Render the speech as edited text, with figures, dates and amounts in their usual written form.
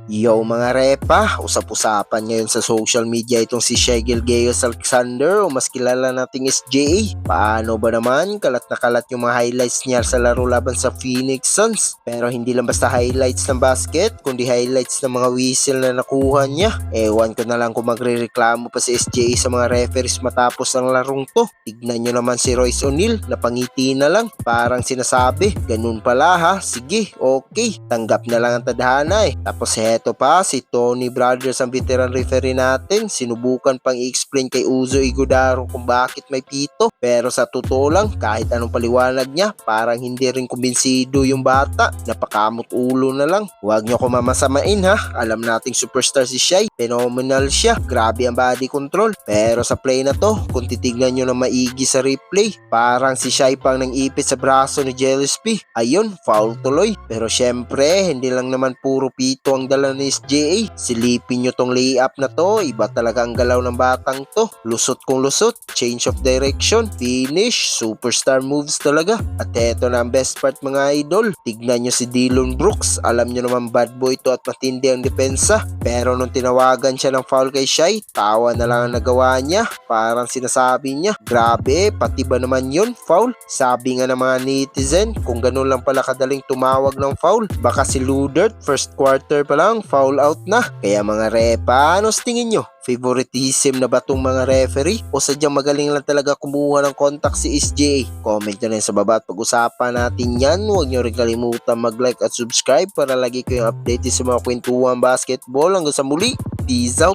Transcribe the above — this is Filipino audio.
Yo mga repa, usap-usapan ngayon sa social media itong si Shai Gilgeous Alexander o mas kilala nating SJA. Paano ba naman? Kalat na kalat yung mga highlights niya sa laro laban sa Phoenix Suns. Pero hindi lang basta highlights ng basket, kundi highlights ng mga whistle na nakuha niya. Ewan ko na lang kung magre-reklamo pa si SJA sa mga referees matapos ang larong to. Tignan nyo naman si Royce O'Neal, napangiti na lang. Parang sinasabi, ganun pala ha, sige, okay. Tanggap na lang ang tadhana eh. Tapos heto pa, si Tony Brothers ang veteran referee natin. Sinubukan pang i-explain kay Uzo Ighodaro kung bakit may pito. Pero sa totoo lang, kahit anong paliwanag niya, parang hindi rin kumbinsido yung bata. Napakamot ulo na lang. Huwag nyo ko mamasamain ha. Alam nating superstar si Shai. Phenomenal siya. Grabe ang body control. Pero sa play na to, kung titignan nyo na maigi sa replay, parang si Shai pang nang ipit sa braso ni Gillespie. Ayun, foul tuloy. Pero syempre, hindi lang naman puro pito ang dala ni SJA. Silipin nyo tong layup na to. Iba talaga ang galaw ng batang to. Lusot kung lusot. Change of direction. Finish. Superstar moves talaga. At eto na ang best part mga idol. Tignan nyo si Dillon Brooks. Alam nyo naman bad boy to at matindi ang depensa. Pero nung tinawagan siya ng foul kay Shai, tawa na lang ang nagawa niya. Parang sinasabi niya, grabe, pati ba naman yun, foul? Sabi nga ng mga netizen, kung ganun lang pala kadaling tumawag ng foul, baka si Ludert, first quarter pa lang, foul out na. Kaya mga repa, ano sa tingin nyo? Favoritism na ba tong mga referee? O sadyang magaling lang talaga kumuha ng contact si SJA? Comment nyo na sa baba at pag-usapan natin yan. Huwag nyo rin kalimutan mag-like at subscribe para lagi kayong updated sa mga kwentuhan basketball. Hanggang sa muli, peace out!